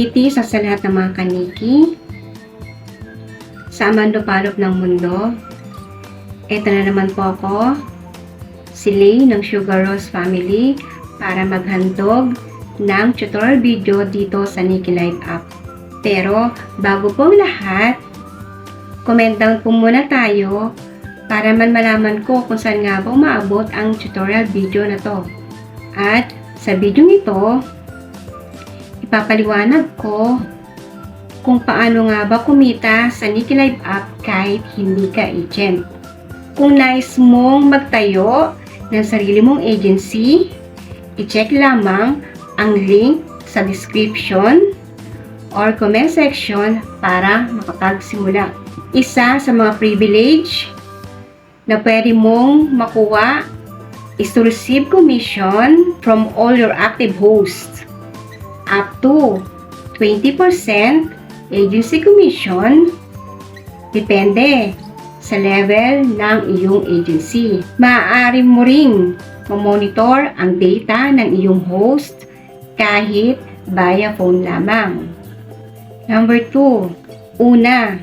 Greetings sa lahat ng mga kaniki sa mandupalop ng mundo. Ito na naman po ako, si Lay ng Sugar Rose Family, para maghandog ng tutorial video dito sa Nikki Live app. Pero bago po lahat, comment down po muna tayo para malaman ko kung saan nga ba umaabot ang tutorial video na to. At sa video nito, ipapaliwanag ko kung paano nga ba kumita sa Nikki Live app kahit hindi ka agent. Kung nais mong magtayo ng sarili mong agency, i-check lamang ang link sa description or comment section para makapagsimula. Isa sa mga privilege na pwede mong makuha is to receive commission from all your active hosts. Up to 20% agency commission, depende sa level ng iyong agency. Maaari mo ring mamonitor ang data ng iyong host kahit via phone lamang. Number 2, una,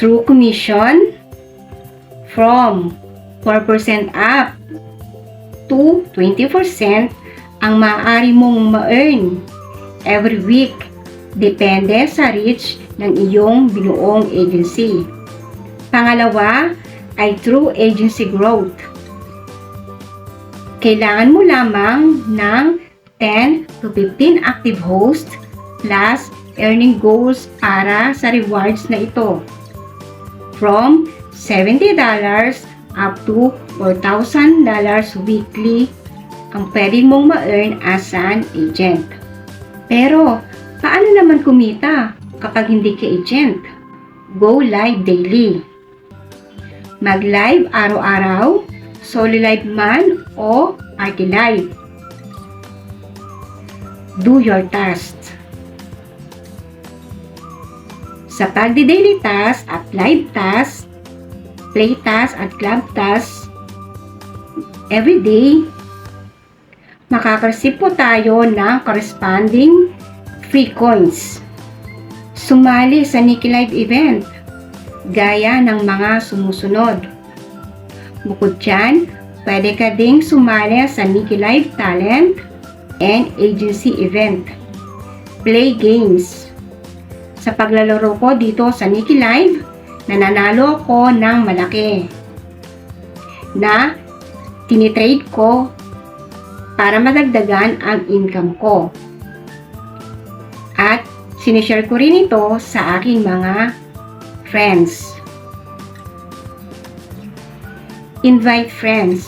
true commission from 4% up to 20% ang maaari mong ma-earn every week, depende sa reach ng iyong binuong agency. Pangalawa ay true agency growth. Kailangan mo lamang ng 10 to 15 active hosts plus earning goals para sa rewards na ito. From $70 up to $4,000 weekly ang pwede mong ma-earn as an agent. Pero, paano naman kumita kapag hindi ka agent? Go live daily. Mag-live araw-araw, solo live man o party live. Do your tasks. Sa pagdi-daily task at live task, play task at club task, every day, makaka-receive po tayo ng corresponding free coins. Sumali sa Nikki Live event, gaya ng mga sumusunod. Bukod dyan, pwede ka ding sumali sa Nikki Live Talent and Agency event. Play games. Sa paglalaro ko dito sa Nikki Live, nananalo ako ng malaki na tinitrade ko para madagdagan ang income ko. At sinishare ko rin ito sa aking mga friends. Invite friends.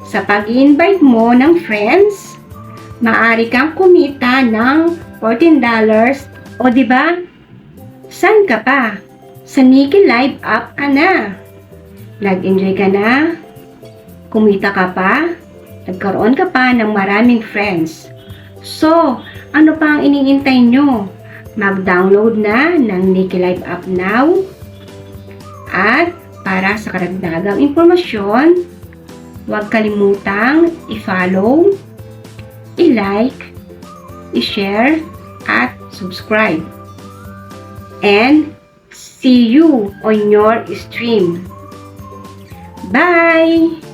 Sa pag-invite mo ng friends, maaari kang kumita ng $14. O diba? Saan ka pa? Sa Nikki Live app ka na. Nag-enjoy ka na? Kumita ka pa? Nagkaroon ka pa ng maraming friends. So, ano pa ang iniintay nyo? Mag-download na ng Nikki Live app now. At para sa karagdagang impormasyon, huwag kalimutang i-follow, i-like, i-share, at subscribe. And see you on your stream. Bye!